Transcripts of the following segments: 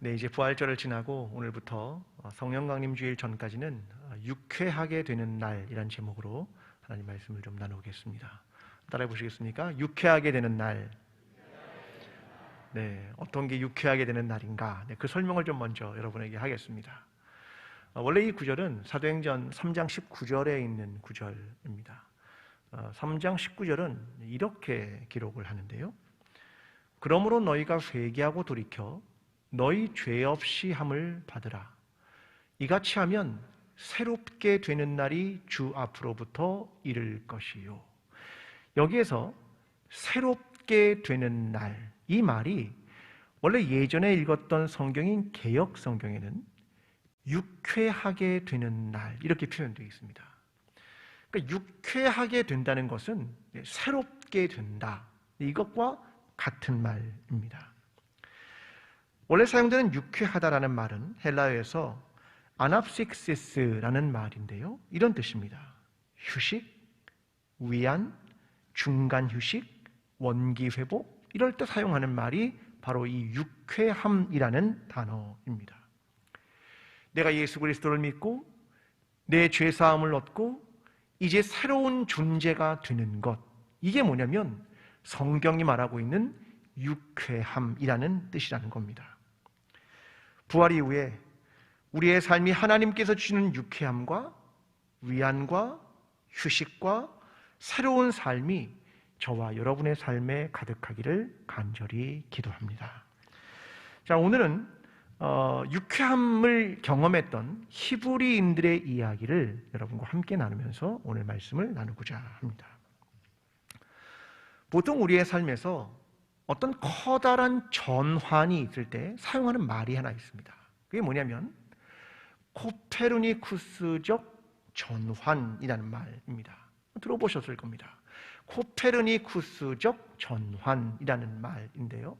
네, 이제 부활절을 지나고 오늘부터 성령 강림 주일 전까지는 유쾌하게 되는 날이란 제목으로 하나님 말씀을 좀 나누겠습니다. 따라해 보시겠습니까? 유쾌하게 되는 날. 네, 어떤 게 유쾌하게 되는 날인가? 네, 그 설명을 좀 먼저 여러분에게 하겠습니다. 원래 이 구절은 사도행전 3장 19절에 있는 구절입니다. 3장 19절은 이렇게 기록을 하는데요. 그러므로 너희가 회개하고 돌이켜 너희 죄 없이 함을 받으라. 이같이 하면 새롭게 되는 날이 주 앞으로부터 이를 것이요. 여기에서 새롭게 되는 날, 이 말이 원래 예전에 읽었던 성경인 개역 성경에는 유쾌하게 되는 날 이렇게 표현되어 있습니다. 그러니까 유쾌하게 된다는 것은 새롭게 된다, 이것과 같은 말입니다. 원래 사용되는 유쾌하다라는 말은 헬라어에서 아납식시스라는 말인데요, 이런 뜻입니다. 휴식, 위안, 중간 휴식, 원기 회복, 이럴 때 사용하는 말이 바로 이 유쾌함이라는 단어입니다. 내가 예수 그리스도를 믿고 내 죄 사함을 얻고 이제 새로운 존재가 되는 것, 이게 뭐냐면 성경이 말하고 있는 유쾌함이라는 뜻이라는 겁니다. 부활 이후에 우리의 삶이 하나님께서 주시는 유쾌함과 위안과 휴식과 새로운 삶이 저와 여러분의 삶에 가득하기를 간절히 기도합니다. 자, 오늘은 유쾌함을 경험했던 히브리인들의 이야기를 여러분과 함께 나누면서 오늘 말씀을 나누고자 합니다. 보통 우리의 삶에서 어떤 커다란 전환이 있을 때 사용하는 말이 하나 있습니다. 그게 뭐냐면 코페르니쿠스적 전환이라는 말입니다. 들어보셨을 겁니다. 코페르니쿠스적 전환이라는 말인데요.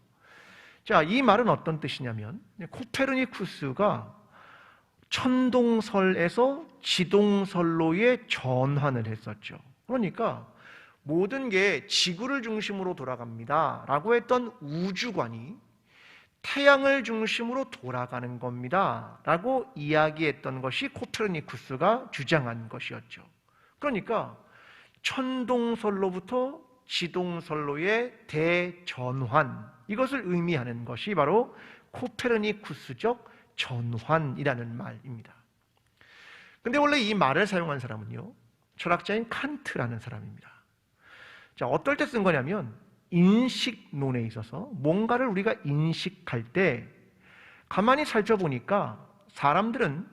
자, 이 말은 어떤 뜻이냐면 코페르니쿠스가 천동설에서 지동설로의 전환을 했었죠. 그러니까 모든 게 지구를 중심으로 돌아갑니다 라고 했던 우주관이 태양을 중심으로 돌아가는 겁니다 라고 이야기했던 것이 코페르니쿠스가 주장한 것이었죠. 그러니까 천동설로부터 지동설로의 대전환, 이것을 의미하는 것이 바로 코페르니쿠스적 전환이라는 말입니다. 근데 원래 이 말을 사용한 사람은요, 철학자인 칸트라는 사람입니다. 자, 어떨 때 쓴 거냐면 인식론에 있어서 뭔가를 우리가 인식할 때 가만히 살펴보니까 사람들은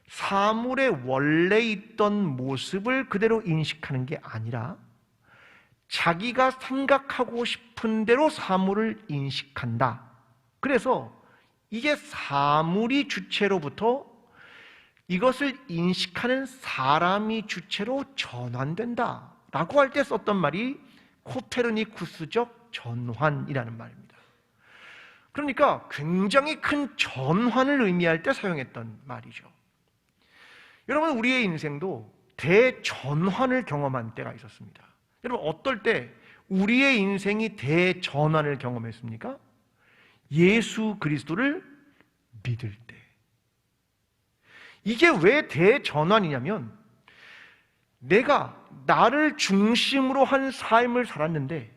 사물의 원래 있던 모습을 그대로 인식하는 게 아니라 자기가 생각하고 싶은 대로 사물을 인식한다. 그래서 이게 사물이 주체로부터 이것을 인식하는 사람이 주체로 전환된다 라고 할 때 썼던 말이 코페르니쿠스적 전환이라는 말입니다. 그러니까 굉장히 큰 전환을 의미할 때 사용했던 말이죠. 여러분, 우리의 인생도 대전환을 경험한 때가 있었습니다. 여러분, 어떨 때 우리의 인생이 대전환을 경험했습니까? 예수 그리스도를 믿을 때. 이게 왜 대전환이냐면 내가 나를 중심으로 한 삶을 살았는데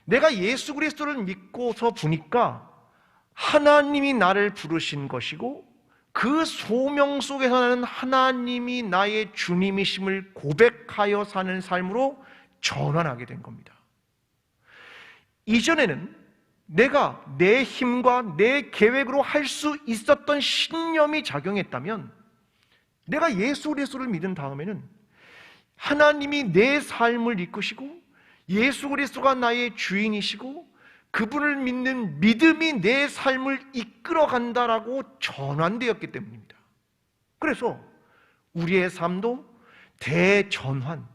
내가 예수 그리스도를 믿고서 보니까 하나님이 나를 부르신 것이고 그 소명 속에서 나는 하나님이 나의 주님이심을 고백하여 사는 삶으로 전환하게 된 겁니다. 이전에는 내가 내 힘과 내 계획으로 할 수 있었던 신념이 작용했다면 내가 예수 그리스도를 믿은 다음에는 하나님이 내 삶을 이끄시고 예수 그리스도가 나의 주인이시고 그분을 믿는 믿음이 내 삶을 이끌어간다라고 전환되었기 때문입니다. 그래서 우리의 삶도 대전환,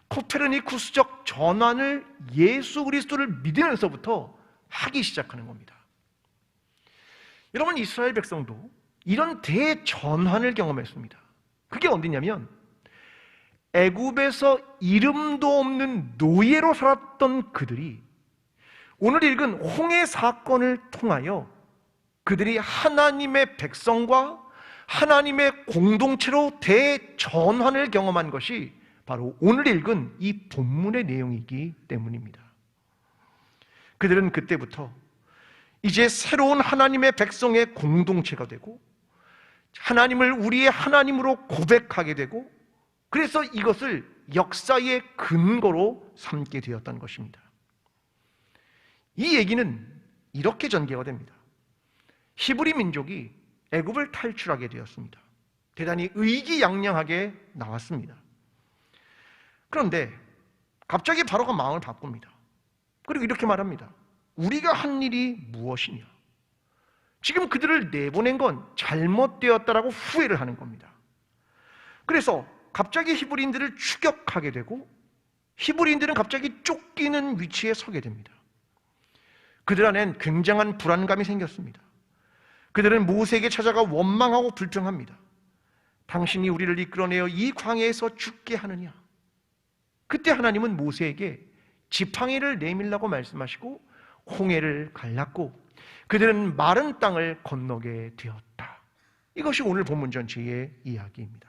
코페르니쿠스적 전환을 예수 그리스도를 믿으면서부터 하기 시작하는 겁니다. 여러분, 이스라엘 백성도 이런 대전환을 경험했습니다. 그게 어디냐면 애굽에서 이름도 없는 노예로 살았던 그들이 오늘 읽은 홍해 사건을 통하여 그들이 하나님의 백성과 하나님의 공동체로 대전환을 경험한 것이 바로 오늘 읽은 이 본문의 내용이기 때문입니다. 그들은 그때부터 이제 새로운 하나님의 백성의 공동체가 되고 하나님을 우리의 하나님으로 고백하게 되고, 그래서 이것을 역사의 근거로 삼게 되었던 것입니다. 이 얘기는 이렇게 전개가 됩니다. 히브리 민족이 애굽을 탈출하게 되었습니다. 대단히 의기양양하게 나왔습니다. 그런데 갑자기 바로가 마음을 바꿉니다. 그리고 이렇게 말합니다. 우리가 한 일이 무엇이냐? 지금 그들을 내보낸 건 잘못되었다라고 후회를 하는 겁니다. 그래서 갑자기 히브리인들을 추격하게 되고 히브리인들은 갑자기 쫓기는 위치에 서게 됩니다. 그들 안엔 굉장한 불안감이 생겼습니다. 그들은 모세에게 찾아가 원망하고 불평합니다. 당신이 우리를 이끌어내어 이 광야에서 죽게 하느냐? 그때 하나님은 모세에게 지팡이를 내밀라고 말씀하시고 홍해를 갈랐고 그들은 마른 땅을 건너게 되었다. 이것이 오늘 본문 전체의 이야기입니다.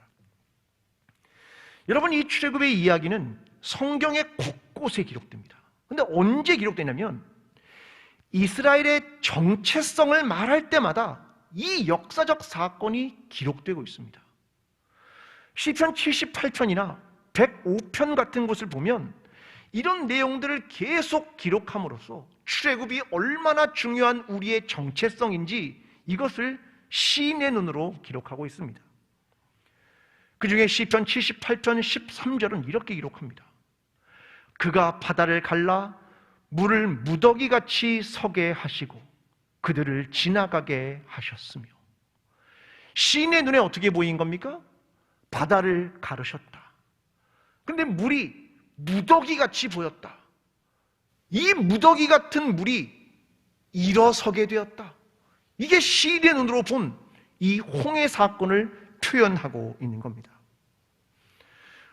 여러분, 이 출애굽의 이야기는 성경의 곳곳에 기록됩니다. 그런데 언제 기록되냐면 이스라엘의 정체성을 말할 때마다 이 역사적 사건이 기록되고 있습니다. 시편 78편이나 105편 같은 곳을 보면 이런 내용들을 계속 기록함으로써 출애굽이 얼마나 중요한 우리의 정체성인지 이것을 시인의 눈으로 기록하고 있습니다. 그 중에 시편 78편 13절은 이렇게 기록합니다. 그가 바다를 갈라 물을 무더기같이 서게 하시고 그들을 지나가게 하셨으며. 시인의 눈에 어떻게 보인 겁니까? 바다를 가르셨다. 그런데 물이 무더기같이 보였다. 이 무더기 같은 물이 일어서게 되었다. 이게 시인의 눈으로 본 이 홍해 사건을 표현하고 있는 겁니다.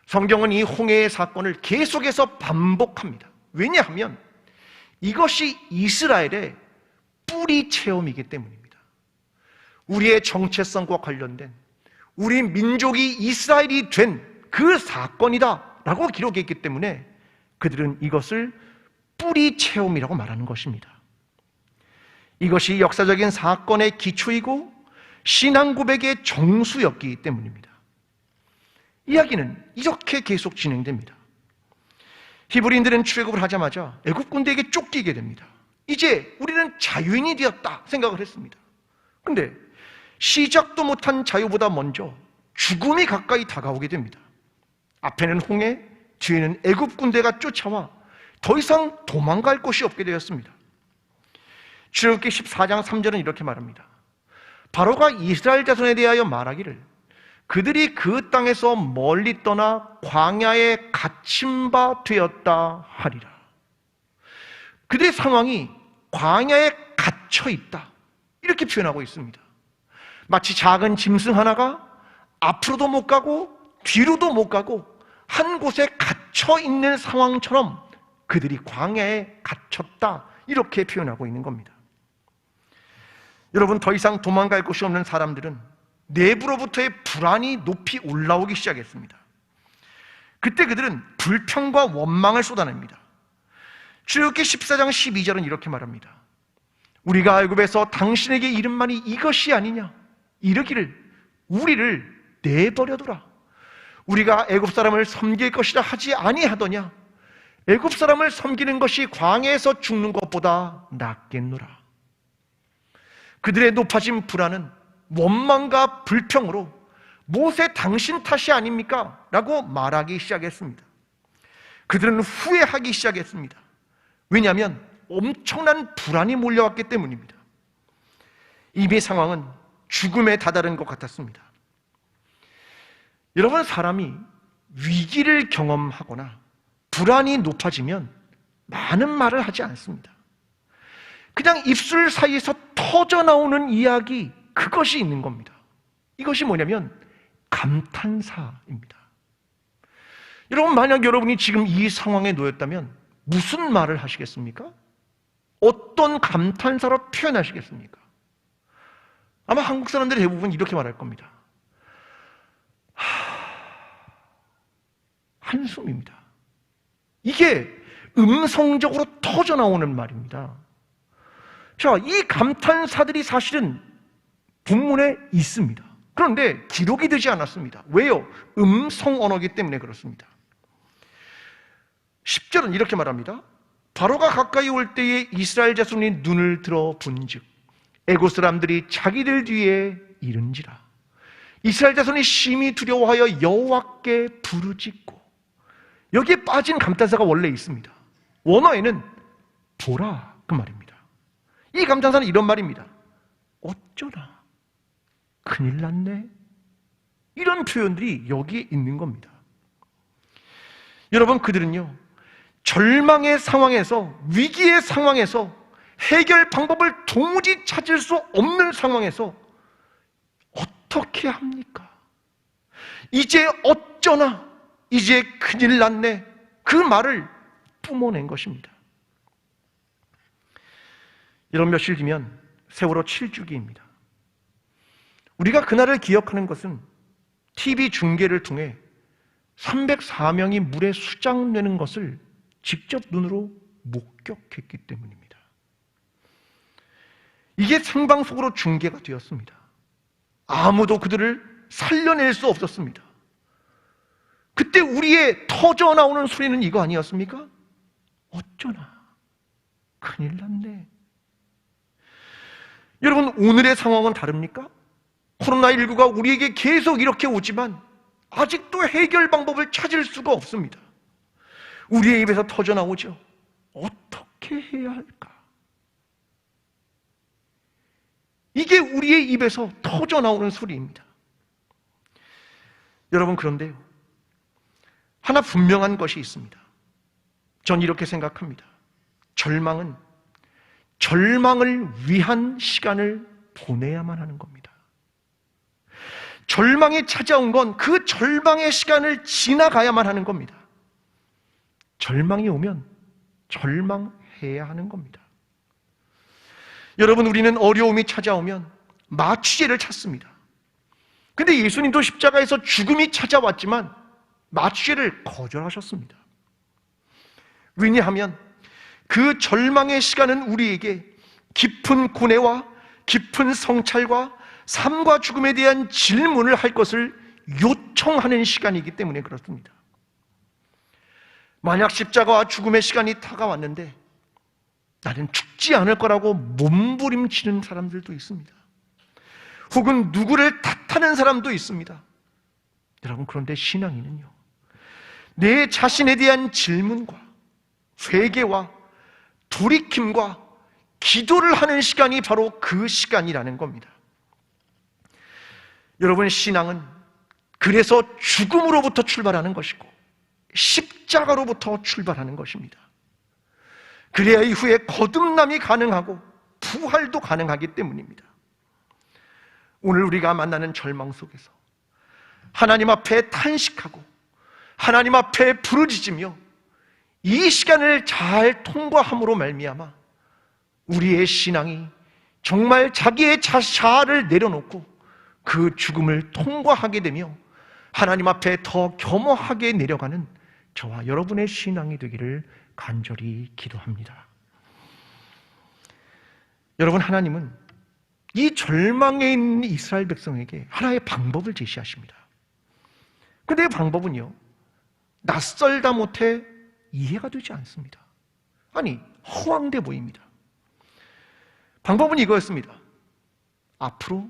성경은 이 홍해의 사건을 계속해서 반복합니다. 왜냐하면 이것이 이스라엘의 뿌리 체험이기 때문입니다. 우리의 정체성과 관련된 우리 민족이 이스라엘이 된 그 사건이다 라고 기록했기 때문에 그들은 이것을 뿌리 체험이라고 말하는 것입니다. 이것이 역사적인 사건의 기초이고 신앙 고백의 정수였기 때문입니다. 이야기는 이렇게 계속 진행됩니다. 히브리인들은 출애굽을 하자마자 애굽 군대에게 쫓기게 됩니다. 이제 우리는 자유인이 되었다 생각을 했습니다. 그런데 시작도 못한 자유보다 먼저 죽음이 가까이 다가오게 됩니다. 앞에는 홍해, 뒤에는 애굽 군대가 쫓아와 더 이상 도망갈 곳이 없게 되었습니다. 출애굽기 14장 3절은 이렇게 말합니다. 바로가 이스라엘 자손에 대하여 말하기를 그들이 그 땅에서 멀리 떠나 광야에 갇힌 바 되었다 하리라. 그들의 상황이 광야에 갇혀 있다 이렇게 표현하고 있습니다. 마치 작은 짐승 하나가 앞으로도 못 가고 뒤로도 못 가고 한 곳에 갇혀 있는 상황처럼 그들이 광야에 갇혔다 이렇게 표현하고 있는 겁니다. 여러분, 더 이상 도망갈 곳이 없는 사람들은 내부로부터의 불안이 높이 올라오기 시작했습니다. 그때 그들은 불평과 원망을 쏟아냅니다. 출애굽기 14장 12절은 이렇게 말합니다. 우리가 애굽에서 당신에게 이른 말이 이것이 아니냐? 이르기를 우리를 내버려두라. 우리가 애굽 사람을 섬길 것이라 하지 아니하더냐? 애굽 사람을 섬기는 것이 광야에서 죽는 것보다 낫겠노라. 그들의 높아진 불안은 원망과 불평으로 모세 당신 탓이 아닙니까? 라고 말하기 시작했습니다. 그들은 후회하기 시작했습니다. 왜냐하면 엄청난 불안이 몰려왔기 때문입니다. 이미 상황은 죽음에 다다른 것 같았습니다. 여러분, 사람이 위기를 경험하거나 불안이 높아지면 많은 말을 하지 않습니다. 그냥 입술 사이에서 터져나오는 이야기, 그것이 있는 겁니다. 이것이 뭐냐면 감탄사입니다. 여러분, 만약 여러분이 지금 이 상황에 놓였다면 무슨 말을 하시겠습니까? 어떤 감탄사로 표현하시겠습니까? 아마 한국 사람들이 대부분 이렇게 말할 겁니다. 한숨입니다. 이게 음성적으로 터져 나오는 말입니다. 자, 이 감탄사들이 사실은 본문에 있습니다. 그런데 기록이 되지 않았습니다. 왜요? 음성 언어이기 때문에 그렇습니다. 10절은 이렇게 말합니다. 바로가 가까이 올 때에 이스라엘 자손이 눈을 들어 본즉 애굽 사람들이 자기들 뒤에 이른지라. 이스라엘 자손이 심히 두려워하여 여호와께 부르짖고. 여기에 빠진 감탄사가 원래 있습니다. 원어에는 보라 그 말입니다. 이 감탄사는 이런 말입니다. 어쩌나 큰일 났네. 이런 표현들이 여기에 있는 겁니다. 여러분, 그들은요 절망의 상황에서, 위기의 상황에서, 해결 방법을 도무지 찾을 수 없는 상황에서 어떻게 합니까? 이제 어쩌나, 이제 큰일 났네, 그 말을 뿜어낸 것입니다. 여러분, 며칠 뒤면 세월호 7주기입니다. 우리가 그날을 기억하는 것은 TV 중계를 통해 304명이 물에 수장되는 것을 직접 눈으로 목격했기 때문입니다. 이게 생방송으로 중계가 되었습니다. 아무도 그들을 살려낼 수 없었습니다. 그때 우리의 터져 나오는 소리는 이거 아니었습니까? 어쩌나 큰일 났네. 여러분, 오늘의 상황은 다릅니까? 코로나19가 우리에게 계속 이렇게 오지만 아직도 해결 방법을 찾을 수가 없습니다. 우리의 입에서 터져 나오죠. 어떻게 해야 할까? 이게 우리의 입에서 터져 나오는 소리입니다. 여러분, 그런데요, 하나 분명한 것이 있습니다. 전 이렇게 생각합니다. 절망은 절망을 위한 시간을 보내야만 하는 겁니다. 절망이 찾아온 건 그 절망의 시간을 지나가야만 하는 겁니다. 절망이 오면 절망해야 하는 겁니다. 여러분, 우리는 어려움이 찾아오면 마취제를 찾습니다. 근데 예수님도 십자가에서 죽음이 찾아왔지만 마취제를 거절하셨습니다. 왜냐하면 그 절망의 시간은 우리에게 깊은 고뇌와 깊은 성찰과 삶과 죽음에 대한 질문을 할 것을 요청하는 시간이기 때문에 그렇습니다. 만약 십자가와 죽음의 시간이 다가왔는데 나는 죽지 않을 거라고 몸부림치는 사람들도 있습니다. 혹은 누구를 탓하는 사람도 있습니다. 여러분, 그런데 신앙인은요, 내 자신에 대한 질문과 회개와 돌이킴과 기도를 하는 시간이 바로 그 시간이라는 겁니다. 여러분, 신앙은 그래서 죽음으로부터 출발하는 것이고 십자가로부터 출발하는 것입니다. 그래야 이후에 거듭남이 가능하고 부활도 가능하기 때문입니다. 오늘 우리가 만나는 절망 속에서 하나님 앞에 탄식하고 하나님 앞에 부르짖으며 이 시간을 잘 통과함으로 말미암아 우리의 신앙이 정말 자기의 자아를 내려놓고 그 죽음을 통과하게 되며 하나님 앞에 더 겸허하게 내려가는 저와 여러분의 신앙이 되기를 간절히 기도합니다. 여러분, 하나님은 이 절망에 있는 이스라엘 백성에게 하나의 방법을 제시하십니다. 근데 그 방법은요, 낯설다 못해 이해가 되지 않습니다. 아니, 허황돼 보입니다. 방법은 이거였습니다. 앞으로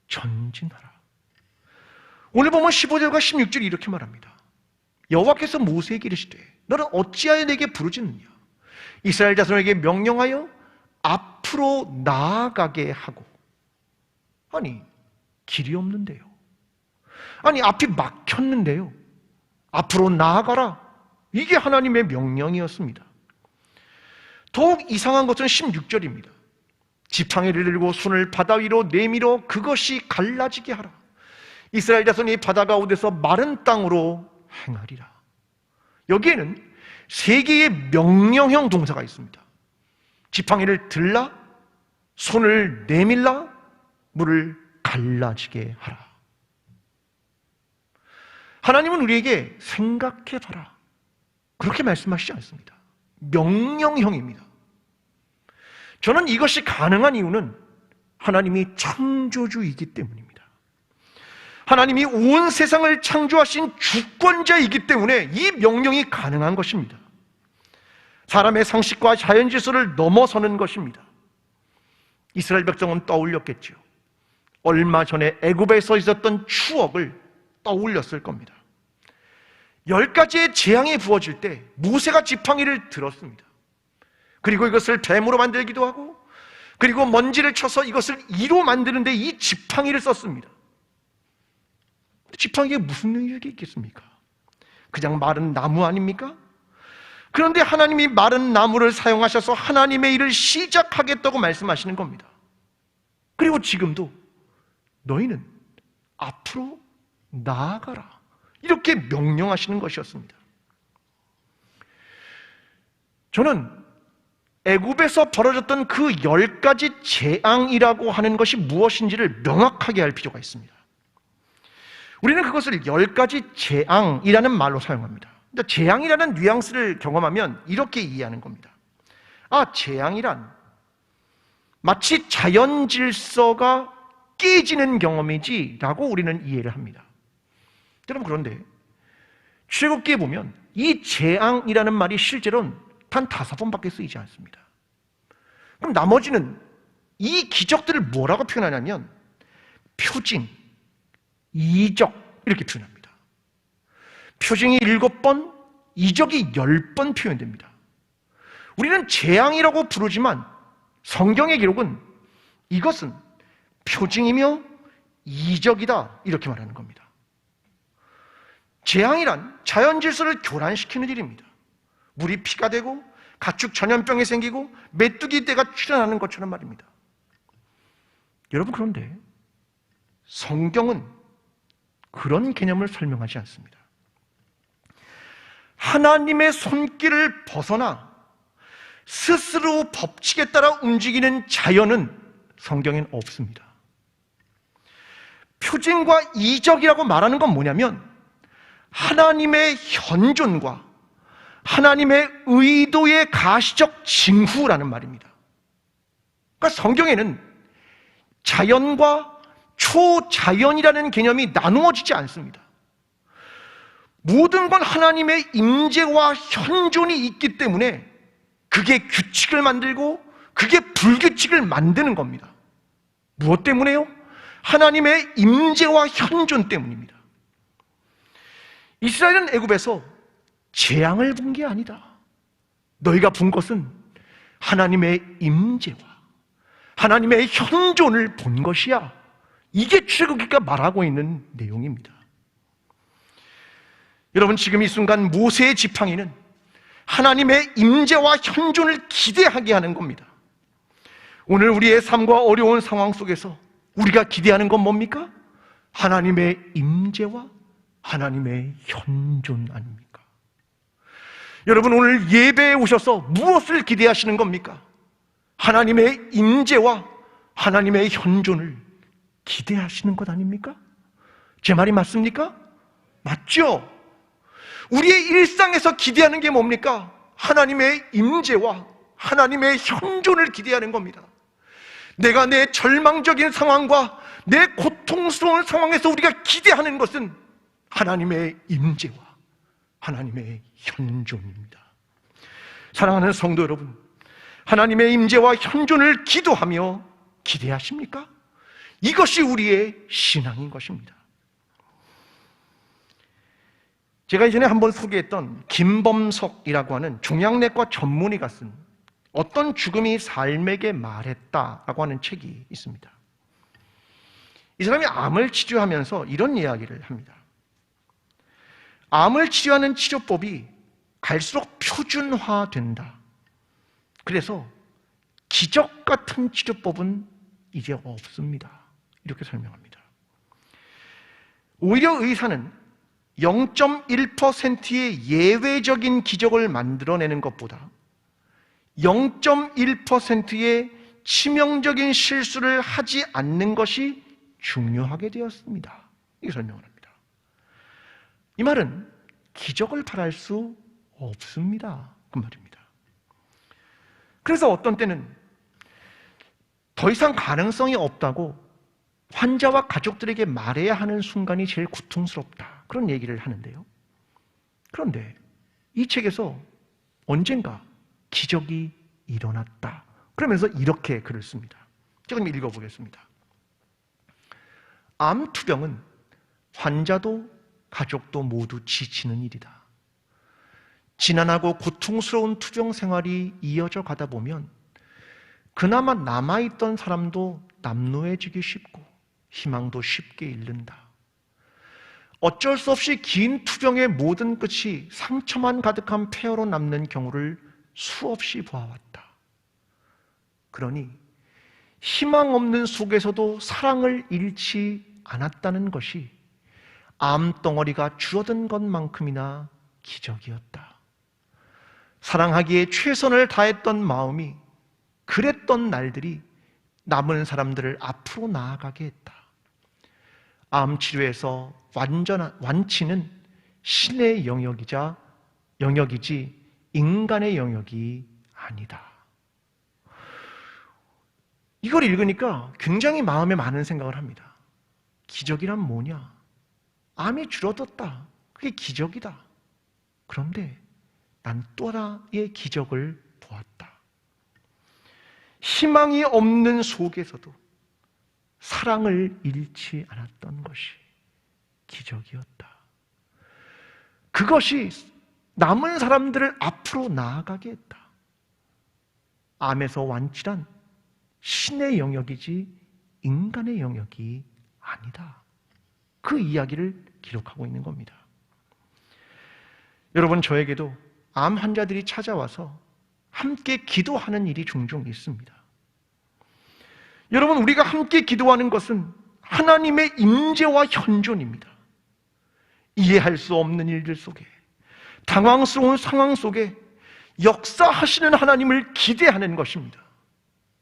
전진하라. 오늘 보면 15절과 16절이 이렇게 말합니다. 여호와께서 모세에게 이르시되 너는 어찌하여 내게 부르짖느냐? 이스라엘 자손에게 명령하여 앞으로 나아가게 하고. 아니, 길이 없는데요. 아니, 앞이 막혔는데요. 앞으로 나아가라. 이게 하나님의 명령이었습니다. 더욱 이상한 것은 16절입니다. 지팡이를 들고 손을 바다 위로 내밀어 그것이 갈라지게 하라. 이스라엘 자손이 바다 가운데서 마른 땅으로 행하리라. 여기에는 세 개의 명령형 동사가 있습니다. 지팡이를 들라, 손을 내밀라, 물을 갈라지게 하라. 하나님은 우리에게 생각해봐라, 그렇게 말씀하시지 않습니다. 명령형입니다. 저는 이것이 가능한 이유는 하나님이 창조주이기 때문입니다. 하나님이 온 세상을 창조하신 주권자이기 때문에 이 명령이 가능한 것입니다. 사람의 상식과 자연 질서를 넘어서는 것입니다. 이스라엘 백성은 떠올렸겠죠. 얼마 전에 애굽에서 있었던 추억을 떠올렸을 겁니다. 10가지의 재앙이 부어질 때 모세가 지팡이를 들었습니다. 그리고 이것을 뱀으로 만들기도 하고, 그리고 먼지를 쳐서 이것을 이로 만드는데 이 지팡이를 썼습니다. 지팡이에 무슨 능력이 있겠습니까? 그냥 마른 나무 아닙니까? 그런데 하나님이 마른 나무를 사용하셔서 하나님의 일을 시작하겠다고 말씀하시는 겁니다. 그리고 지금도 너희는 앞으로 나아가라, 이렇게 명령하시는 것이었습니다. 저는 애굽에서 벌어졌던 그 10가지 재앙이라고 하는 것이 무엇인지를 명확하게 할 필요가 있습니다. 우리는 그것을 10가지 재앙이라는 말로 사용합니다. 재앙이라는 뉘앙스를 경험하면 이렇게 이해하는 겁니다. 재앙이란 마치 자연 질서가 깨지는 경험이지 라고 우리는 이해를 합니다. 여러분, 그런데 출애굽기에 보면 이 재앙이라는 말이 실제로는 단 5번밖에 쓰이지 않습니다. 그럼 나머지는 이 기적들을 뭐라고 표현하냐면 표징, 이적, 이렇게 표현합니다. 표징이 7번, 이적이 10번 표현됩니다. 우리는 재앙이라고 부르지만 성경의 기록은 이것은 표징이며 이적이다, 이렇게 말하는 겁니다. 재앙이란 자연 질서를 교란시키는 일입니다. 물이 피가 되고 가축 전염병이 생기고 메뚜기 떼가 출현하는 것처럼 말입니다. 여러분, 그런데 성경은 그런 개념을 설명하지 않습니다. 하나님의 손길을 벗어나 스스로 법칙에 따라 움직이는 자연은 성경엔 없습니다. 표징과 이적이라고 말하는 건 뭐냐면 하나님의 현존과 하나님의 의도의 가시적 징후라는 말입니다. 그러니까 성경에는 자연과 초자연이라는 개념이 나누어지지 않습니다. 모든 건 하나님의 임재와 현존이 있기 때문에 그게 규칙을 만들고 그게 불규칙을 만드는 겁니다. 무엇 때문에요? 하나님의 임재와 현존 때문입니다. 이스라엘은 애굽에서 재앙을 본 게 아니다. 너희가 본 것은 하나님의 임재와 하나님의 현존을 본 것이야. 이게 출애굽기가 말하고 있는 내용입니다. 여러분, 지금 이 순간 모세의 지팡이는 하나님의 임재와 현존을 기대하게 하는 겁니다. 오늘 우리의 삶과 어려운 상황 속에서 우리가 기대하는 건 뭡니까? 하나님의 임재와 하나님의 현존 아닙니까? 여러분, 오늘 예배에 오셔서 무엇을 기대하시는 겁니까? 하나님의 임재와 하나님의 현존을 기대하시는 것 아닙니까? 제 말이 맞습니까? 맞죠? 우리의 일상에서 기대하는 게 뭡니까? 하나님의 임재와 하나님의 현존을 기대하는 겁니다. 내가 내 절망적인 상황과 내 고통스러운 상황에서 우리가 기대하는 것은 하나님의 임재와 하나님의 현존입니다. 사랑하는 성도 여러분, 하나님의 임재와 현존을 기도하며 기대하십니까? 이것이 우리의 신앙인 것입니다. 제가 이전에 한번 소개했던 김범석이라고 하는 종양내과 전문의가 쓴 어떤 죽음이 삶에게 말했다라고 하는 책이 있습니다. 이 사람이 암을 치료하면서 이런 이야기를 합니다. 암을 치료하는 치료법이 갈수록 표준화된다. 그래서 기적 같은 치료법은 이제 없습니다. 이렇게 설명합니다. 오히려 의사는 0.1%의 예외적인 기적을 만들어내는 것보다 0.1%의 치명적인 실수를 하지 않는 것이 중요하게 되었습니다. 이게 설명을 합니다. 이 말은 기적을 바랄 수 없습니다. 그 말입니다. 그래서 어떤 때는 더 이상 가능성이 없다고 환자와 가족들에게 말해야 하는 순간이 제일 고통스럽다. 그런 얘기를 하는데요. 그런데 이 책에서 언젠가 기적이 일어났다. 그러면서 이렇게 글을 씁니다. 제가 좀 읽어보겠습니다. 암 투병은 환자도 가족도 모두 지치는 일이다. 지난하고 고통스러운 투병 생활이 이어져 가다 보면 그나마 남아있던 사람도 남루해지기 쉽고 희망도 쉽게 잃는다. 어쩔 수 없이 긴 투병의 모든 끝이 상처만 가득한 폐허로 남는 경우를 수없이 보아왔다. 그러니 희망 없는 속에서도 사랑을 잃지 않았다는 것이 암덩어리가 줄어든 것만큼이나 기적이었다. 사랑하기에 최선을 다했던 마음이 그랬던 날들이 남은 사람들을 앞으로 나아가게 했다. 암 치료에서 완치는 신의 영역이지 인간의 영역이 아니다. 이걸 읽으니까 굉장히 마음에 많은 생각을 합니다. 기적이란 뭐냐? 암이 줄어들었다. 그게 기적이다. 그런데 난 또 하나의 기적을 보았다. 희망이 없는 속에서도 사랑을 잃지 않았던 것이 기적이었다. 그것이 남은 사람들을 앞으로 나아가게 했다. 암에서 완치란 신의 영역이지 인간의 영역이 아니다. 그 이야기를 기록하고 있는 겁니다. 여러분, 저에게도 암 환자들이 찾아와서 함께 기도하는 일이 종종 있습니다. 여러분, 우리가 함께 기도하는 것은 하나님의 임재와 현존입니다. 이해할 수 없는 일들 속에, 당황스러운 상황 속에 역사하시는 하나님을 기대하는 것입니다.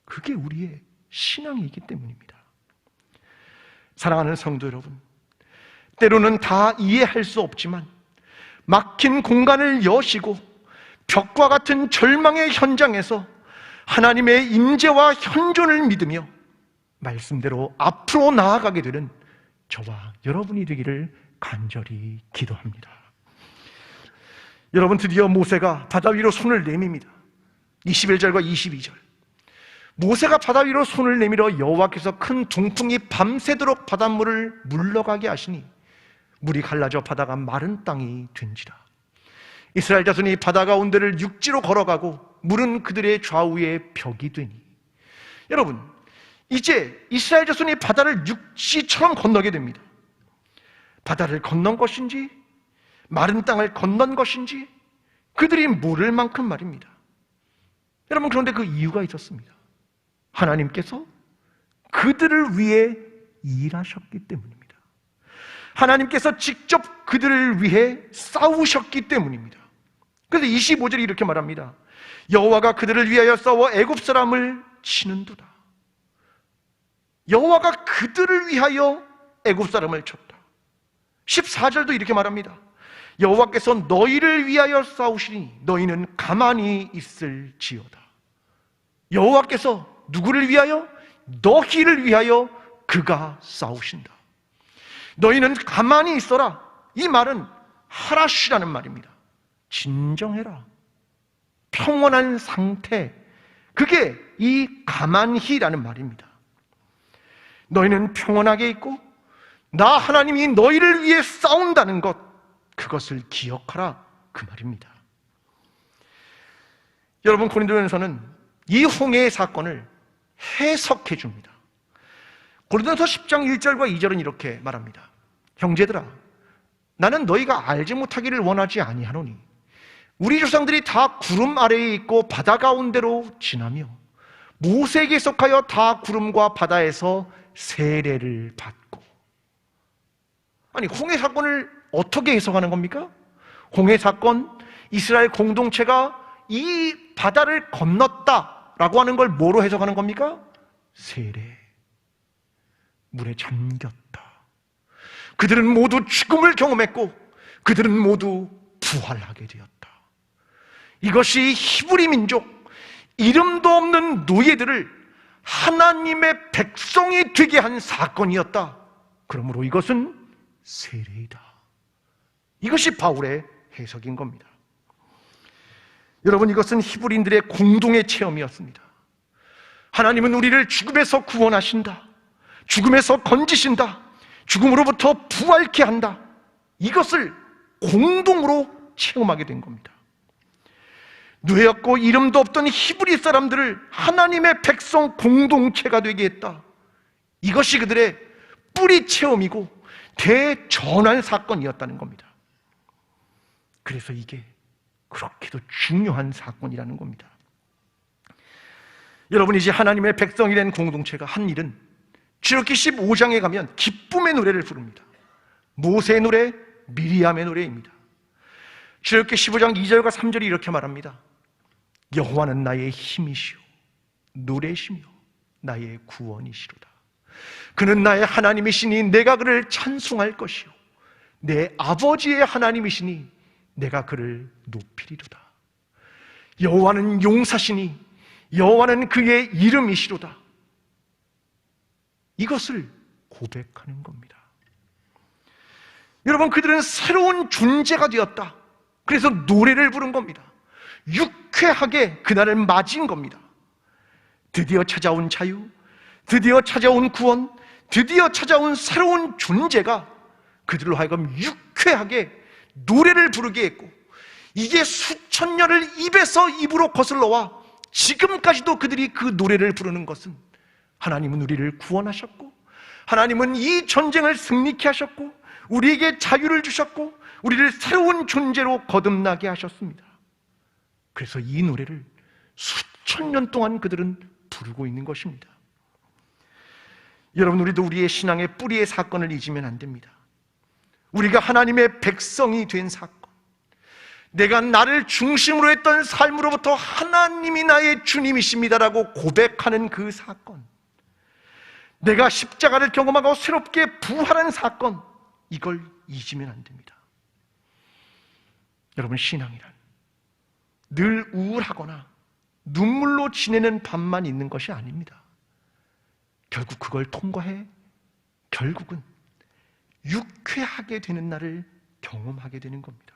그게 우리의 신앙이기 때문입니다. 사랑하는 성도 여러분, 때로는 다 이해할 수 없지만 막힌 공간을 여시고 벽과 같은 절망의 현장에서 하나님의 임재와 현존을 믿으며 말씀대로 앞으로 나아가게 되는 저와 여러분이 되기를 간절히 기도합니다. 여러분, 드디어 모세가 바다 위로 손을 내밉니다. 21절과 22절. 모세가 바다 위로 손을 내밀어 여호와께서 큰 동풍이 밤새도록 바닷물을 물러가게 하시니 물이 갈라져 바다가 마른 땅이 된지라. 이스라엘 자손이 바다 가운데를 육지로 걸어가고 물은 그들의 좌우에 벽이 되니. 여러분, 이제 이스라엘 자손이 바다를 육지처럼 건너게 됩니다. 바다를 건넌 것인지 마른 땅을 건넌 것인지 그들이 모를 만큼 말입니다. 여러분, 그런데 그 이유가 있었습니다. 하나님께서 그들을 위해 일하셨기 때문입니다. 하나님께서 직접 그들을 위해 싸우셨기 때문입니다. 그래서 25절이 이렇게 말합니다. 여호와가 그들을 위하여 싸워 애굽 사람을 치는도다. 여호와가 그들을 위하여 애굽 사람을 쳤다. 14절도 이렇게 말합니다. 여호와께서 너희를 위하여 싸우시니 너희는 가만히 있을지어다. 여호와께서 누구를 위하여? 너희를 위하여 그가 싸우신다. 너희는 가만히 있어라. 이 말은 하라시라는 말입니다. 진정해라. 평온한 상태. 그게 이 가만히라는 말입니다. 너희는 평온하게 있고 나 하나님이 너희를 위해 싸운다는 것, 그것을 기억하라. 그 말입니다. 여러분, 고린도전서는 이 홍해의 사건을 해석해 줍니다. 고린도전서 10장 1절과 2절은 이렇게 말합니다. 형제들아, 나는 너희가 알지 못하기를 원하지 아니하노니 우리 조상들이 다 구름 아래에 있고 바다 가운데로 지나며 모세에게 속하여 다 구름과 바다에서 세례를 받고. 아니, 홍해 사건을 어떻게 해석하는 겁니까? 홍해 사건, 이스라엘 공동체가 이 바다를 건넜다. 라고 하는 걸 뭐로 해석하는 겁니까? 세례. 물에 잠겼다. 그들은 모두 죽음을 경험했고 그들은 모두 부활하게 되었다. 이것이 히브리 민족, 이름도 없는 노예들을 하나님의 백성이 되게 한 사건이었다. 그러므로 이것은 세례이다. 이것이 바울의 해석인 겁니다. 여러분, 이것은 히브리인들의 공동의 체험이었습니다. 하나님은 우리를 죽음에서 구원하신다. 죽음에서 건지신다. 죽음으로부터 부활케 한다. 이것을 공동으로 체험하게 된 겁니다. 누였고 이름도 없던 히브리 사람들을 하나님의 백성 공동체가 되게 했다. 이것이 그들의 뿌리 체험이고 대전환 사건이었다는 겁니다. 그래서 이게 그렇게도 중요한 사건이라는 겁니다. 여러분, 이제 하나님의 백성이 된 공동체가 한 일은 출애굽기 15장에 가면 기쁨의 노래를 부릅니다. 모세의 노래, 미리암의 노래입니다. 출애굽기 15장 2절과 3절이 이렇게 말합니다. 여호와는 나의 힘이시오 노래시며 나의 구원이시로다. 그는 나의 하나님이시니 내가 그를 찬송할 것이요 내 아버지의 하나님이시니 내가 그를 높이리로다. 여호와는 용사시니 여호와는 그의 이름이시로다. 이것을 고백하는 겁니다. 여러분, 그들은 새로운 존재가 되었다. 그래서 노래를 부른 겁니다. 유쾌하게 그날을 맞이한 겁니다. 드디어 찾아온 자유, 드디어 찾아온 구원, 드디어 찾아온 새로운 존재가 그들로 하여금 유쾌하게 노래를 부르게 했고, 이게 수천 년을 입에서 입으로 거슬러와 지금까지도 그들이 그 노래를 부르는 것은 하나님은 우리를 구원하셨고, 하나님은 이 전쟁을 승리케 하셨고, 우리에게 자유를 주셨고, 우리를 새로운 존재로 거듭나게 하셨습니다. 그래서 이 노래를 수천 년 동안 그들은 부르고 있는 것입니다. 여러분, 우리도 우리의 신앙의 뿌리의 사건을 잊으면 안 됩니다. 우리가 하나님의 백성이 된 사건, 내가 나를 중심으로 했던 삶으로부터 하나님이 나의 주님이십니다라고 고백하는 그 사건, 내가 십자가를 경험하고 새롭게 부활한 사건, 이걸 잊으면 안 됩니다. 여러분, 신앙이란 늘 우울하거나 눈물로 지내는 밤만 있는 것이 아닙니다. 결국 그걸 통과해 결국은 유쾌하게 되는 날을 경험하게 되는 겁니다.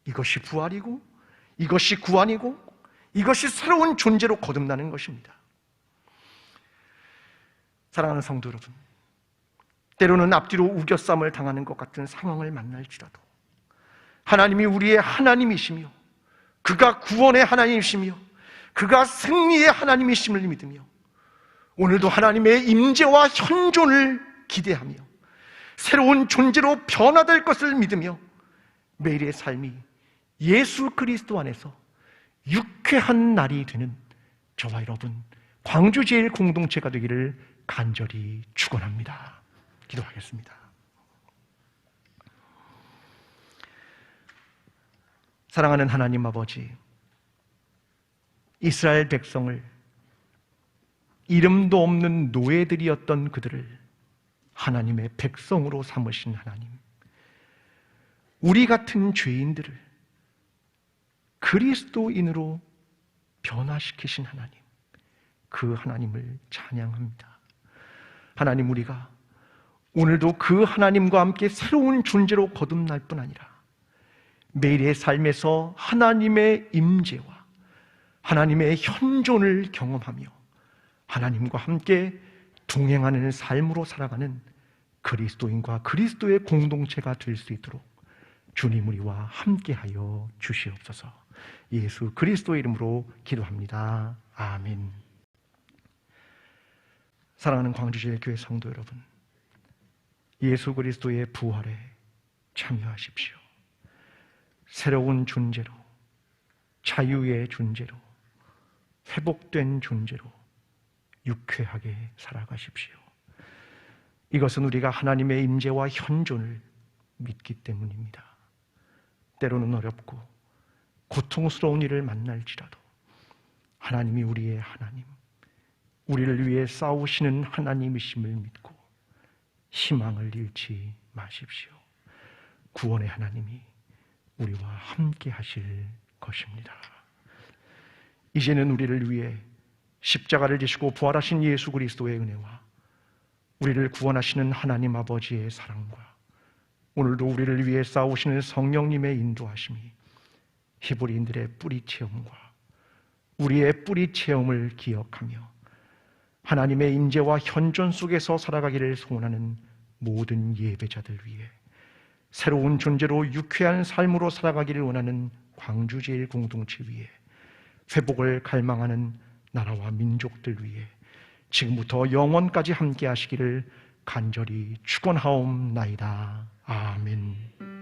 이것이 부활이고, 이것이 구원이고, 이것이 새로운 존재로 거듭나는 것입니다. 사랑하는 성도 여러분, 때로는 앞뒤로 우겨쌈을 당하는 것 같은 상황을 만날지라도 하나님이 우리의 하나님이시며 그가 구원의 하나님이시며 그가 승리의 하나님이심을 믿으며 오늘도 하나님의 임재와 현존을 기대하며 새로운 존재로 변화될 것을 믿으며 매일의 삶이 예수 그리스도 안에서 유쾌한 날이 되는 저와 여러분 광주제일 공동체가 되기를 간절히 축원합니다. 기도하겠습니다. 사랑하는 하나님 아버지, 이스라엘 백성을 이름도 없는 노예들이었던 그들을 하나님의 백성으로 삼으신 하나님, 우리 같은 죄인들을 그리스도인으로 변화시키신 하나님, 그 하나님을 찬양합니다. 하나님, 우리가 오늘도 그 하나님과 함께 새로운 존재로 거듭날 뿐 아니라 매일의 삶에서 하나님의 임재와 하나님의 현존을 경험하며 하나님과 함께 동행하는 삶으로 살아가는 그리스도인과 그리스도의 공동체가 될 수 있도록 주님 우리와 함께하여 주시옵소서. 예수 그리스도의 이름으로 기도합니다. 아멘. 사랑하는 광주제일교회 성도 여러분, 예수 그리스도의 부활에 참여하십시오. 새로운 존재로, 자유의 존재로, 회복된 존재로 유쾌하게 살아가십시오. 이것은 우리가 하나님의 임재와 현존을 믿기 때문입니다. 때로는 어렵고 고통스러운 일을 만날지라도 하나님이 우리의 하나님, 우리를 위해 싸우시는 하나님이심을 믿고 희망을 잃지 마십시오. 구원의 하나님이 우리와 함께 하실 것입니다. 이제는 우리를 위해 십자가를 지시고 부활하신 예수 그리스도의 은혜와 우리를 구원하시는 하나님 아버지의 사랑과 오늘도 우리를 위해 싸우시는 성령님의 인도하심이 히브리인들의 뿌리 체험과 우리의 뿌리 체험을 기억하며 하나님의 임재와 현존 속에서 살아가기를 소원하는 모든 예배자들 위해 새로운 존재로 유쾌한 삶으로 살아가기를 원하는 광주제일 공동체 위에 회복을 갈망하는 나라와 민족들 위해 지금부터 영원까지 함께 하시기를 간절히 축원하옵나이다. 아멘.